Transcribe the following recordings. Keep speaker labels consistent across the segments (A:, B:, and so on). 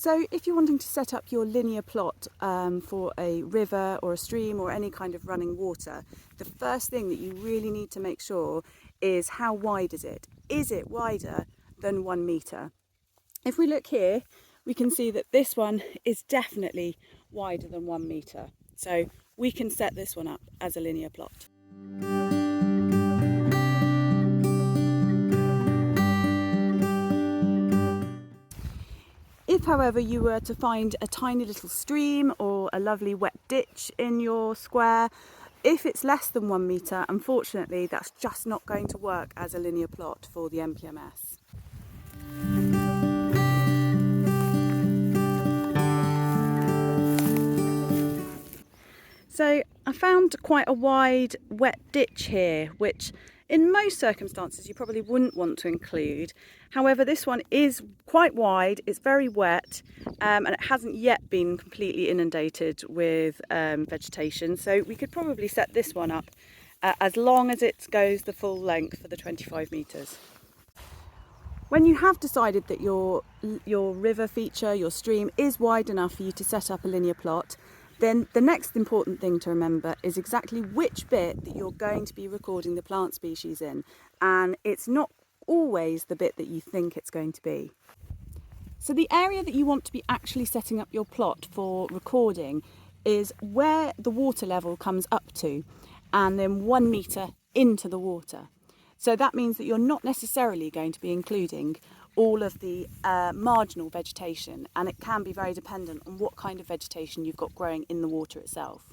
A: So if you're wanting to set up your linear plot for a river or a stream or any kind of running water, the first thing that you really need to make sure is how wide is it? Is it wider than 1 metre? If we look here, we can see that this one is definitely wider than 1 metre. So we can set this one up as a linear plot. If, however, you were to find a tiny little stream or a lovely wet ditch in your square, if it's less than 1 metre, unfortunately, that's just not going to work as a linear plot for the MPMS. So I found quite a wide wet ditch here, which in most circumstances you probably wouldn't want to include. However, this one is quite wide, it's very wet, and it hasn't yet been completely inundated with vegetation. So we could probably set this one up as long as it goes the full length for the 25 metres. When you have decided that your river feature, your stream, is wide enough for you to set up a linear plot, then the next important thing to remember is exactly which bit that you're going to be recording the plant species in. And it's not always the bit that you think it's going to be. So the area that you want to be actually setting up your plot for recording is where the water level comes up to, and then 1 metre into the water. So that means that you're not necessarily going to be including all of the marginal vegetation, and it can be very dependent on what kind of vegetation you've got growing in the water itself.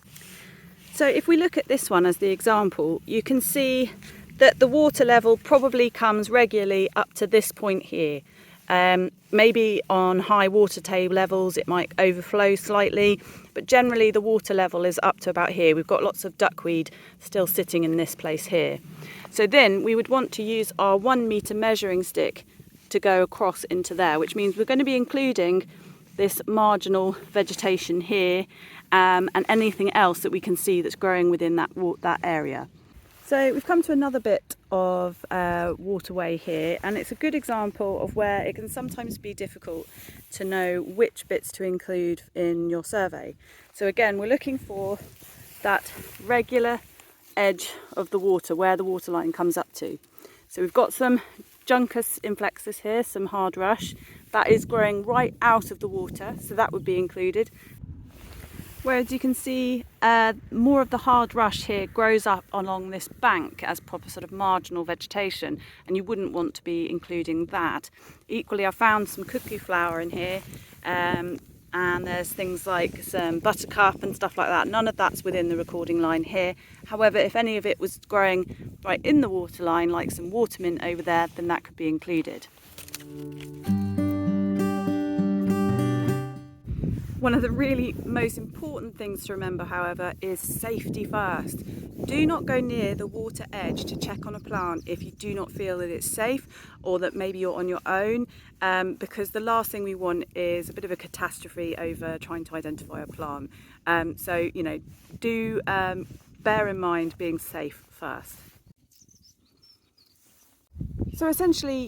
A: So if we look at this one as the example, you can see that the water level probably comes regularly up to this point here. Maybe on high water table levels it might overflow slightly, but generally the water level is up to about here. We've got lots of duckweed still sitting in this place here. So then we would want to use our 1 metre measuring stick to go across into there, which means we're going to be including this marginal vegetation here and anything else that we can see that's growing within that area. So we've come to another bit of waterway here, and it's a good example of where it can sometimes be difficult to know which bits to include in your survey. So again, we're looking for that regular edge of the water where the water line comes up to. So we've got some Juncus inflexus here, some hard rush, that is growing right out of the water, so that would be included. Whereas you can see more of the hard rush here grows up along this bank as proper sort of marginal vegetation, and you wouldn't want to be including that. Equally, I found some cuckoo flower in here, and there's things like some buttercup and stuff like that. None of that's within the recording line here. However, if any of it was growing right in the water line, like some watermint over there, then that could be included. One of the really most important things to remember, however, is safety first. Do not go near the water edge to check on a plant if you do not feel that it's safe, or that maybe you're on your own, because the last thing we want is a bit of a catastrophe over trying to identify a plant. So, do bear in mind being safe first. So essentially,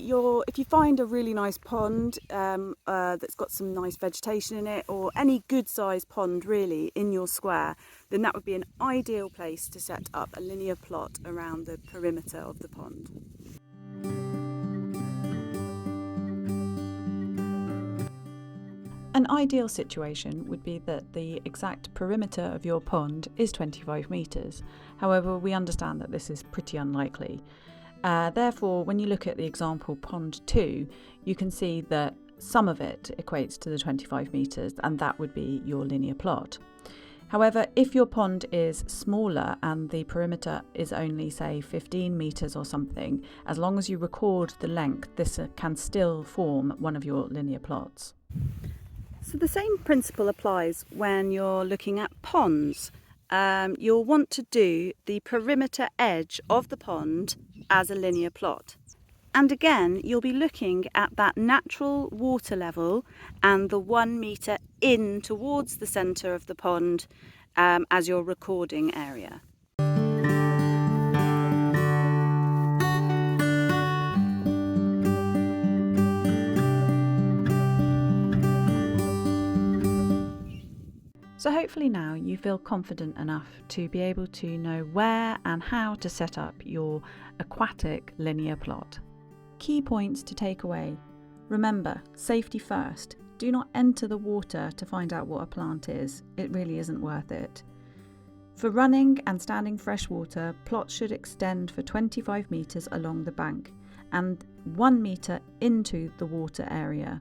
A: if you find a really nice pond that's got some nice vegetation in it, or any good sized pond really in your square, then that would be an ideal place to set up a linear plot around the perimeter of the pond.
B: An ideal situation would be that the exact perimeter of your pond is 25 metres. However, we understand that this is pretty unlikely. Therefore, when you look at the example pond 2, you can see that some of it equates to the 25 metres, and that would be your linear plot. However, if your pond is smaller and the perimeter is only, say, 15 metres or something, as long as you record the length, this can still form one of your linear plots.
A: So the same principle applies when you're looking at ponds. You'll want to do the perimeter edge of the pond as a linear plot. And again, you'll be looking at that natural water level and the 1 metre in towards the centre of the pond as your recording area.
B: So hopefully now you feel confident enough to be able to know where and how to set up your aquatic linear plot. Key points to take away. Remember, safety first. Do not enter the water to find out what a plant is. It really isn't worth it. For running and standing freshwater, plots should extend for 25 metres along the bank and 1 metre into the water area.